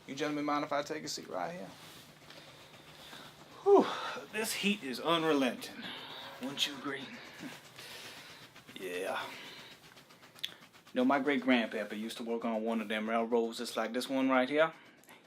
You gentlemen mind if I take a seat right here? Whew, this heat is unrelenting. Wouldn't you agree? Yeah. You know, my great-grandpapa used to work on one of them railroads just like this one right here.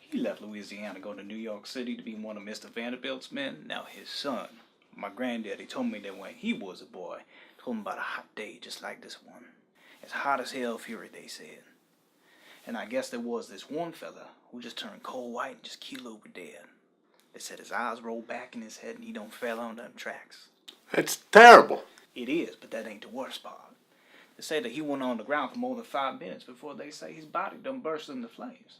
He left Louisiana to go to New York City to be one of Mr. Vanderbilt's men. Now his son, my granddaddy, told me that when he was a boy, told him about a hot day just like this one. As hot as hell fury, they said. And I guess there was this one fella who just turned cold white and just keeled over dead. They said his eyes rolled back in his head and he done fell on them tracks. That's terrible. It is, but that ain't the worst part. They say that he went on the ground for more than 5 minutes before they say his body done burst into flames.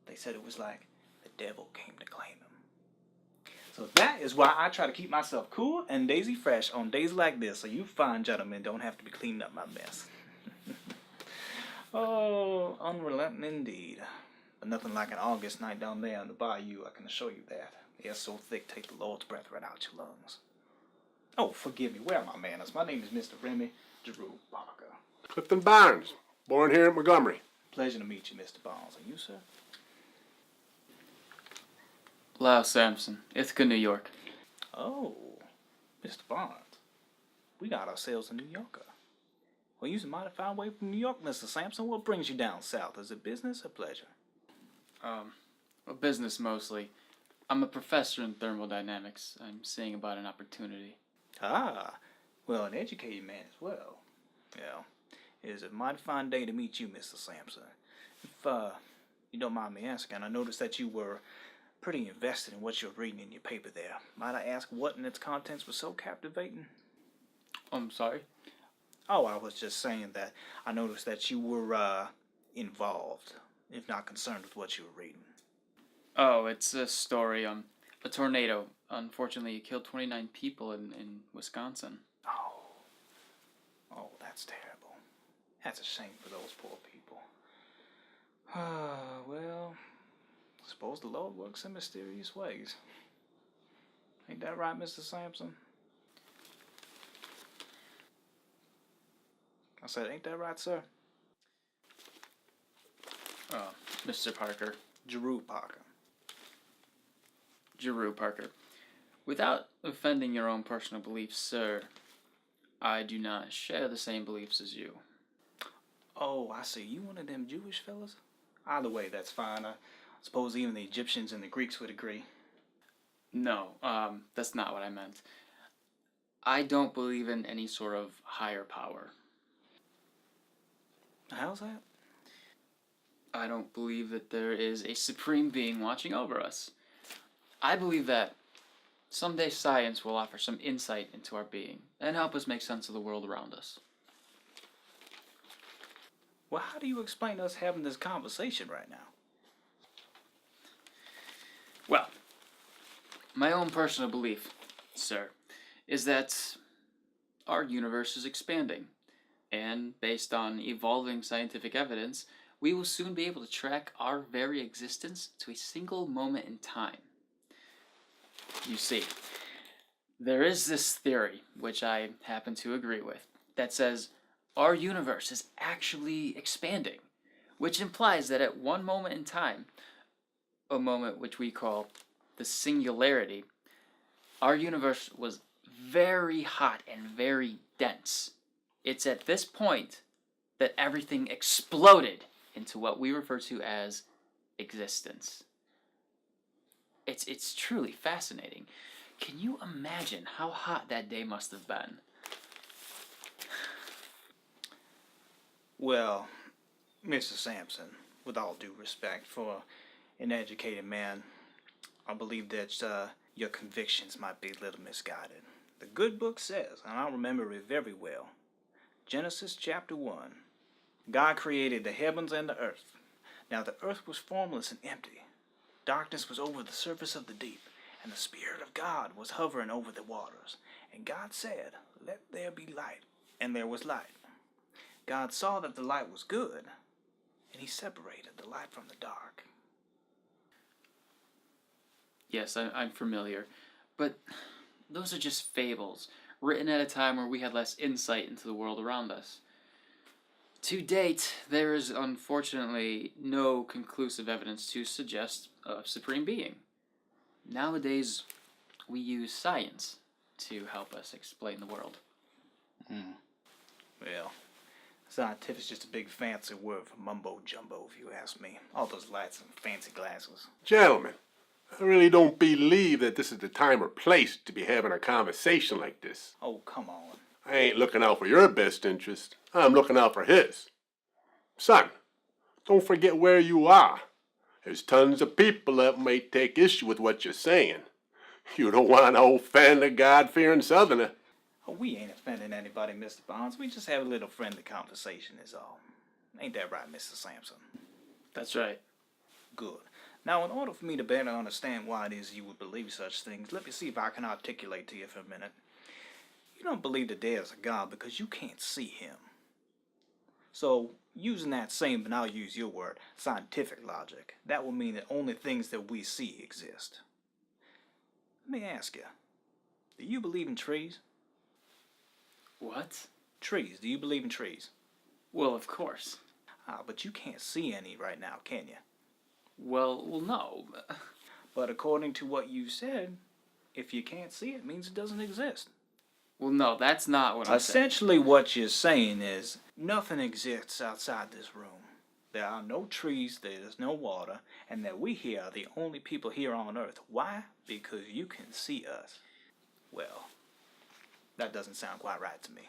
They said it was like the devil came to claim him. So that is why I try to keep myself cool and daisy fresh on days like this, so you fine gentlemen don't have to be cleaning up my mess. Oh, unrelenting indeed. But nothing like an August night down there in the bayou, I can assure you that. The air's so thick, take the Lord's breath right out your lungs. Oh, forgive me, where are my manners? My name is Mr. Remy Giroux Parker. Clifton Barnes, born here in Montgomery. Pleasure to meet you, Mr. Barnes. And you, sir? Lyle Sampson, Ithaca, New York. Oh, Mr. Barnes. We got ourselves a New Yorker. Well, you might have found way from New York, Mr. Sampson. What brings you down south? Is it business or pleasure? Well, business mostly. I'm a professor in thermodynamics. I'm seeing about an opportunity. Ah, well, an educated man as well. Yeah, it is a mighty fine day to meet you, Mr. Sampson. If you don't mind me asking, I noticed that you were pretty invested in what you're reading in your paper there. Might I ask what in its contents was so captivating? I'm sorry? Oh, I was just saying that I noticed that you were involved, if not concerned with what you were reading. Oh, it's a story. A tornado. Unfortunately, it killed 29 people in Wisconsin. Oh, that's terrible. That's a shame for those poor people. Well, I suppose the Lord works in mysterious ways. Ain't that right, Mr. Sampson? I said, ain't that right, sir? Mr. Parker. Giroux Parker. Giroux Parker. Without offending your own personal beliefs, sir, I do not share the same beliefs as you. Oh, I see. You one of them Jewish fellas? Either way, that's fine. I suppose even the Egyptians and the Greeks would agree. No, that's not what I meant. I don't believe in any sort of higher power. How's that? I don't believe that there is a supreme being watching over us. I believe that someday science will offer some insight into our being and help us make sense of the world around us. Well, how do you explain us having this conversation right now? Well, my own personal belief, sir, is that our universe is expanding. And based on evolving scientific evidence, we will soon be able to track our very existence to a single moment in time. You see, there is this theory, which I happen to agree with, that says our universe is actually expanding, which implies that at one moment in time, a moment which we call the singularity, our universe was very hot and very dense. It's at this point that everything exploded into what we refer to as existence. It's truly fascinating. Can you imagine how hot that day must have been? Well, Mr. Sampson, with all due respect for an educated man, I believe that your convictions might be a little misguided. The good book says, and I remember it very well, Genesis chapter 1, God created the heavens and the earth. Now the earth was formless and empty. Darkness was over the surface of the deep, and the Spirit of God was hovering over the waters. And God said, "Let there be light," and there was light. God saw that the light was good, and he separated the light from the dark. Yes, I'm familiar, but those are just fables, written at a time where we had less insight into the world around us. To date, there is unfortunately no conclusive evidence to suggest a supreme being. Nowadays, we use science to help us explain the world. Well, scientific's just a big fancy word for mumbo jumbo, if you ask me. All those lights and fancy glasses. Gentlemen, I really don't believe that this is the time or place to be having a conversation like this. Oh, come on. I ain't looking out for your best interest. I'm looking out for his. Son, don't forget where you are. There's tons of people that may take issue with what you're saying. You don't want to offend a God-fearing Southerner. Oh, we ain't offending anybody, Mr. Barnes. We just have a little friendly conversation is all. Ain't that right, Mr. Sampson? That's right. Good. Now, in order for me to better understand why it is you would believe such things, let me see if I can articulate to you for a minute. You don't believe that there is a God because you can't see him. So, using that same, and I'll use your word, scientific logic, that will mean that only things that we see exist. Let me ask you, do you believe in trees? What? Trees. Do you believe in trees? Well, of course. But you can't see any right now, can you? Well, no. But according to what you said, if you can't see it, it means it doesn't exist. Well, no, that's not what I'm saying. Essentially what you're saying is nothing exists outside this room. There are no trees, there's no water, and that we here are the only people here on Earth. Why? Because you can see us. Well, that doesn't sound quite right to me.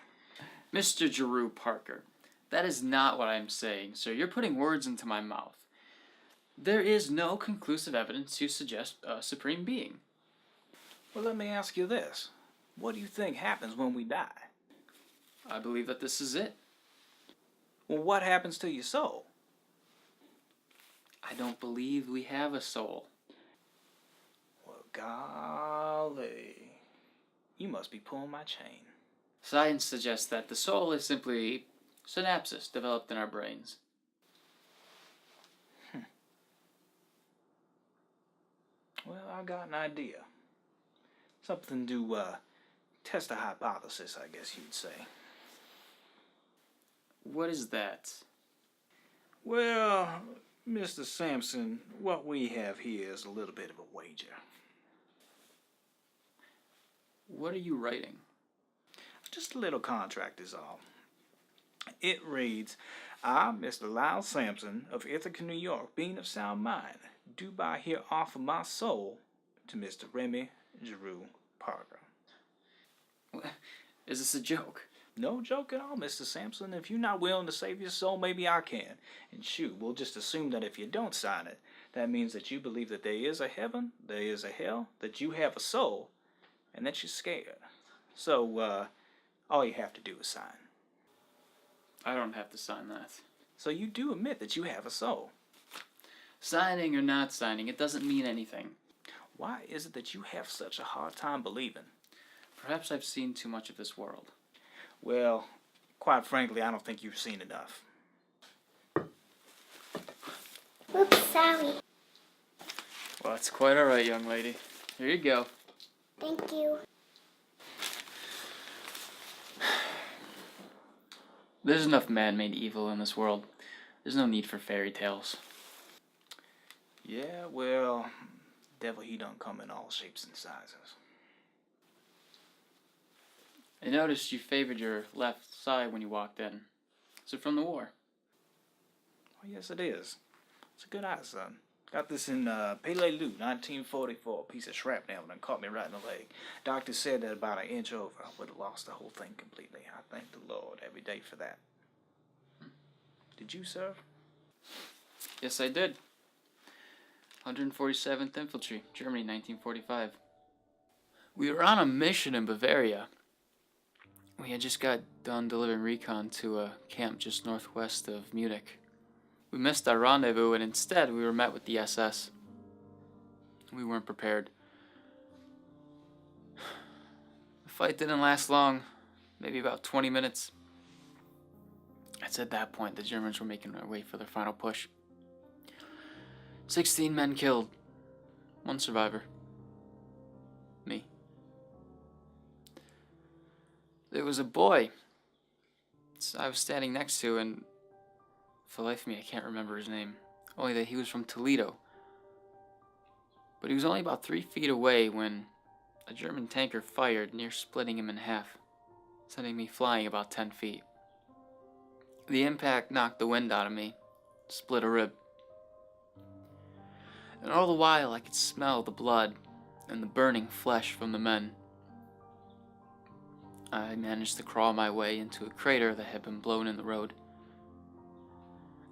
Mr. Giroux Parker, that is not what I'm saying, sir. You're putting words into my mouth. There is no conclusive evidence to suggest a supreme being. Well, let me ask you this. What do you think happens when we die? I believe that this is it. Well, what happens to your soul? I don't believe we have a soul. Well, golly. You must be pulling my chain. Science suggests that the soul is simply synapses developed in our brains. Well, I got an idea. Something to test a hypothesis, I guess you'd say. What is that? Well, Mr. Sampson, what we have here is a little bit of a wager. What are you writing? Just a little contract is all. It reads, I, Mr. Lyle Sampson of Ithaca, New York, being of sound mind, do by here offer my soul to Mr. Remy Giroux Parker. Is this a joke? No joke at all, Mr. Sampson. If you're not willing to save your soul, maybe I can. And shoot, we'll just assume that if you don't sign it, that means that you believe that there is a heaven, there is a hell, that you have a soul, and that you're scared. So, all you have to do is sign. I don't have to sign that. So you do admit that you have a soul. Signing or not signing, it doesn't mean anything. Why is it that you have such a hard time believing? Perhaps I've seen too much of this world. Well, quite frankly, I don't think you've seen enough. Oops, sorry. Well, that's quite alright, young lady. Here you go. Thank you. There's enough man-made evil in this world. There's no need for fairy tales. Yeah, well, devil, he don't come in all shapes and sizes. I noticed you favored your left side when you walked in. Is it from the war? Oh, yes, it is. It's a good eye, son. Got this in Peleliu, 1944. Piece of shrapnel and caught me right in the leg. Doctor said that about an inch over, I would have lost the whole thing completely. I thank the Lord every day for that. Did you serve? Yes, I did. 147th Infantry, Germany, 1945. We were on a mission in Bavaria. We had just got done delivering recon to a camp just northwest of Munich. We missed our rendezvous, and instead we were met with the SS. We weren't prepared. The fight didn't last long, maybe about 20 minutes. It's at that point the Germans were making their way for their final push. 16 men killed, 1 survivor. Me. There was a boy I was standing next to, and For the life of me, I can't remember his name. Only that he was from Toledo. But he was only about 3 feet away when a German tanker fired, near splitting him in half, sending me flying about 10 feet. The impact knocked the wind out of me, split a rib. And all the while I could smell the blood and the burning flesh from the men. I managed to crawl my way into a crater that had been blown in the road.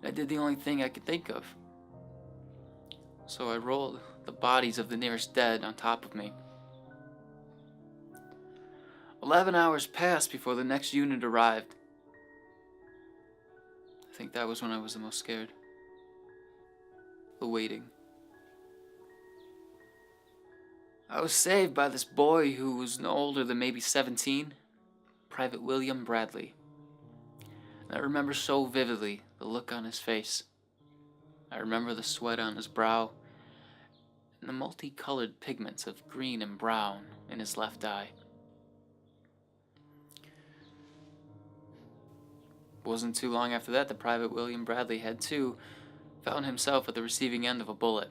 I did the only thing I could think of. So I rolled the bodies of the nearest dead on top of me. 11 hours passed before the next unit arrived. I think that was when I was the most scared. The waiting. I was saved by this boy who was no older than maybe 17, Private William Bradley. And I remember so vividly the look on his face. I remember the sweat on his brow and the multicolored pigments of green and brown in his left eye. It wasn't too long after that Private William Bradley had too found himself at the receiving end of a bullet.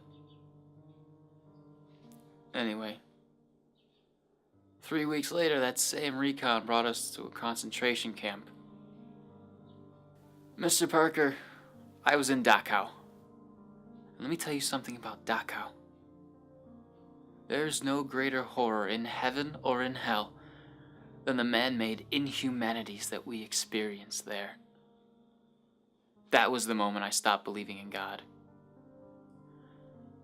Anyway, 3 weeks later, that same recon brought us to a concentration camp. Mr. Parker, I was in Dachau. Let me tell you something about Dachau. There's no greater horror in heaven or in hell than the man-made inhumanities that we experienced there. That was the moment I stopped believing in God.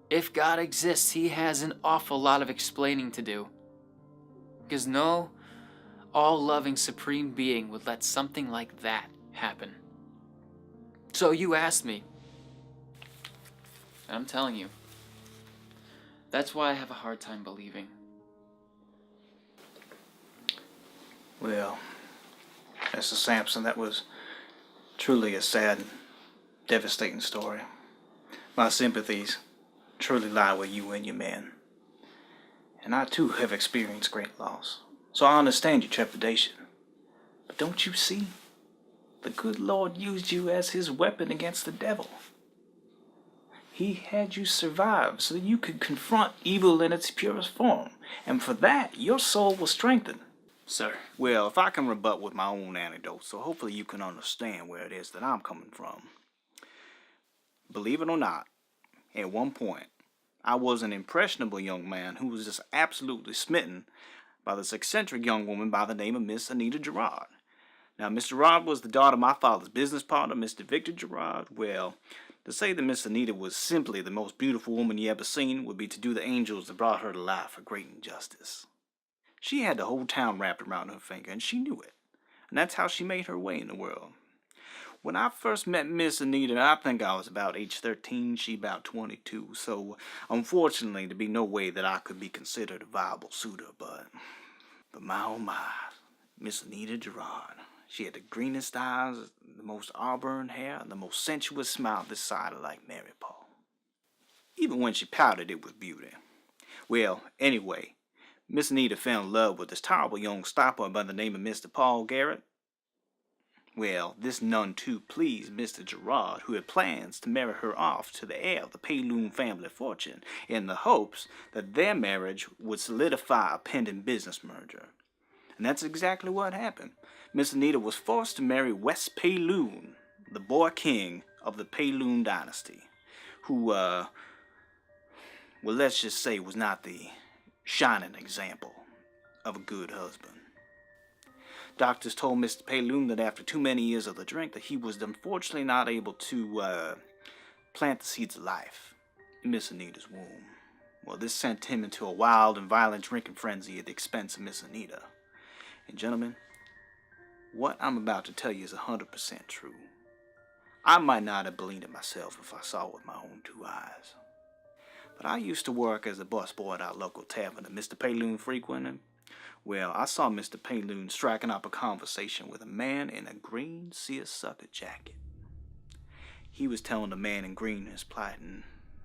If God exists, he has an awful lot of explaining to do. Because no all-loving supreme being would let something like that happen. So you asked me, and I'm telling you, that's why I have a hard time believing. Well, Mr. Sampson, that was truly a sad, devastating story. My sympathies truly lie with you and your men. And I too have experienced great loss. So I understand your trepidation. But don't you see? The good Lord used you as his weapon against the devil. He had you survive so that you could confront evil in its purest form. And for that, your soul was strengthened. Sir. Well, if I can rebut with my own anecdote, so hopefully you can understand where it is that I'm coming from. Believe it or not, at one point, I was an impressionable young man who was just absolutely smitten by this eccentric young woman by the name of Miss Anita Gerard. Now, Miss Gerard was the daughter of my father's business partner, Mr. Victor Gerard. Well, to say that Miss Anita was simply the most beautiful woman you ever seen would be to do the angels that brought her to life a great injustice. She had the whole town wrapped around her finger, and she knew it. And that's how she made her way in the world. When I first met Miss Anita, I think I was about age 13, she about 22, so unfortunately there be no way that I could be considered a viable suitor, but my oh my, Miss Anita Gerard. She had the greenest eyes, the most auburn hair, and the most sensuous smile this side of like Mary Paul. Even when she pouted, it was beauty. Well, anyway, Miss Anita fell in love with this terrible young stopboy by the name of Mr. Paul Garrett. Well, this none too pleased Mr. Gerard, who had plans to marry her off to the heir of the Payloon family fortune, in the hopes that their marriage would solidify a pending business merger. And that's exactly what happened. Miss Anita was forced to marry West Payloon, the boy king of the Payloon dynasty, who, well, let's just say was not the shining example of a good husband. Doctors told Mr. Payloon that after too many years of the drink that he was unfortunately not able to plant the seeds of life in Miss Anita's womb. Well, this sent him into a wild and violent drinking frenzy at the expense of Miss Anita. And gentlemen, what I'm about to tell you is 100% true. I might not have believed it myself if I saw it with my own two eyes. But I used to work as a busboy at our local tavern that Mr. Payloon frequented. Well, I saw Mr. Payloon striking up a conversation with a man in a green seersucker jacket. He was telling the man in green his plight, and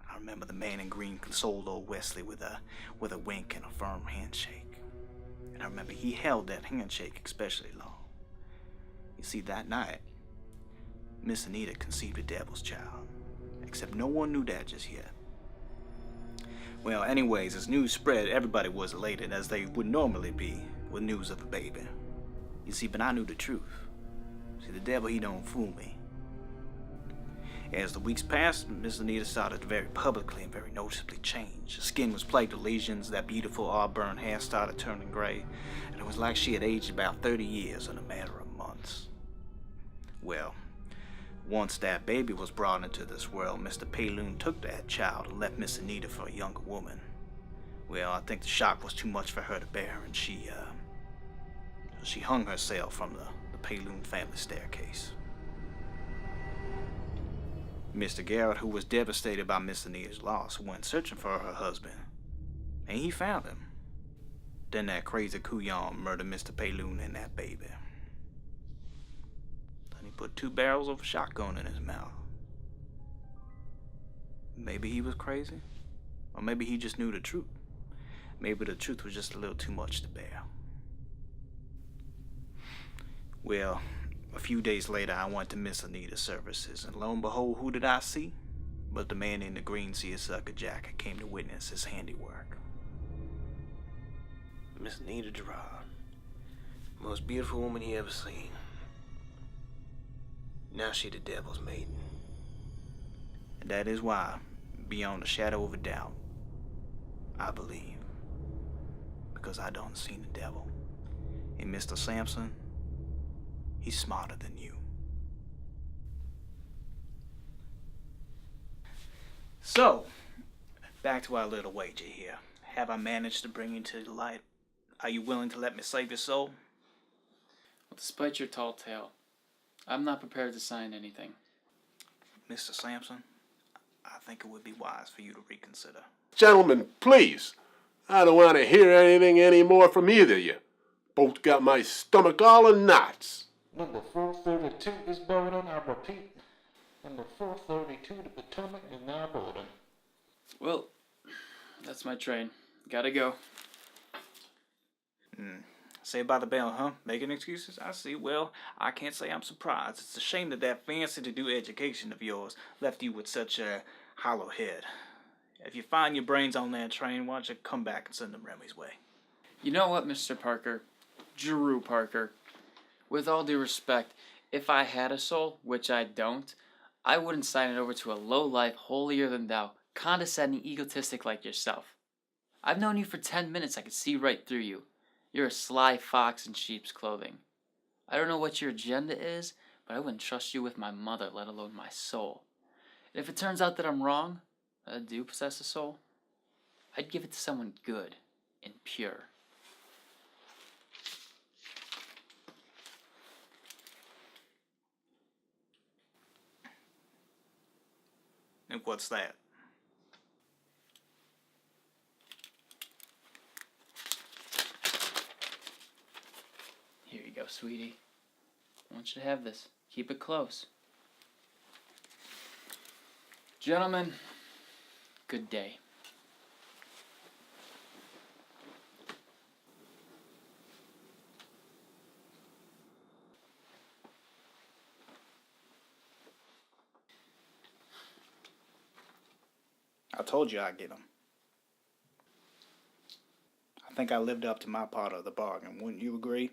I remember the man in green consoled old Wesley with a wink and a firm handshake. And I remember he held that handshake especially long. You see, that night, Miss Anita conceived a devil's child. Except no one knew that just yet. Well, anyways, as news spread, everybody was elated, as they would normally be with news of a baby. You see, but I knew the truth. See, the devil, he don't fool me. As the weeks passed, Miss Anita started to very publicly and very noticeably change. Her skin was plagued with lesions, that beautiful auburn hair started turning gray, and it was like she had aged about 30 years in a matter of months. Well, once that baby was brought into this world, Mr. Payloon took that child and left Miss Anita for a younger woman. Well, I think the shock was too much for her to bear, and she hung herself from the Payloon family staircase. Mr. Garrett, who was devastated by Miss Anita's loss, went searching for her husband, and he found him. Then that crazy Kuyon murdered Mr. Payloon and that baby. Then he put 2 barrels of a shotgun in his mouth. Maybe he was crazy, or maybe he just knew the truth. Maybe the truth was just a little too much to bear. Well, a few days later, I went to Miss Anita's services, and lo and behold, who did I see? But the man in the green seersucker jacket came to witness his handiwork. Miss Anita Gerard, most beautiful woman he ever seen. Now she the devil's maiden. And that is why, beyond a shadow of a doubt, I believe. Because I don't see the devil. And Mr. Sampson, he's smarter than you. So, back to our little wager here. Have I managed to bring you to the light? Are you willing to let me save your soul? Well, despite your tall tale, I'm not prepared to sign anything. Mr. Sampson, I think it would be wise for you to reconsider. Gentlemen, please. I don't want to hear anything anymore from either of you. Both got my stomach all in knots. Number 432 is boarding, I repeat. Number 432 to Potomac is now boarding. Well, that's my train. Gotta go. Saved by the bell, huh? Making excuses? I see. Well, I can't say I'm surprised. It's a shame that fancy-to-do education of yours left you with such a hollow head. If you find your brains on that train, why don't you come back and send them Remy's way? You know what, Mr. Parker? Drew Parker. With all due respect, if I had a soul, which I don't, I wouldn't sign it over to a low-life, holier-than-thou, condescending egotistic like yourself. I've known you for 10 minutes. I can see right through you. You're a sly fox in sheep's clothing. I don't know what your agenda is, but I wouldn't trust you with my mother, let alone my soul. And if it turns out that I'm wrong, that I do possess a soul, I'd give it to someone good and pure. And what's that? Here you go, sweetie. I want you to have this. Keep it close. Gentlemen, good day. I told you I'd get him. I think I lived up to my part of the bargain. Wouldn't you agree?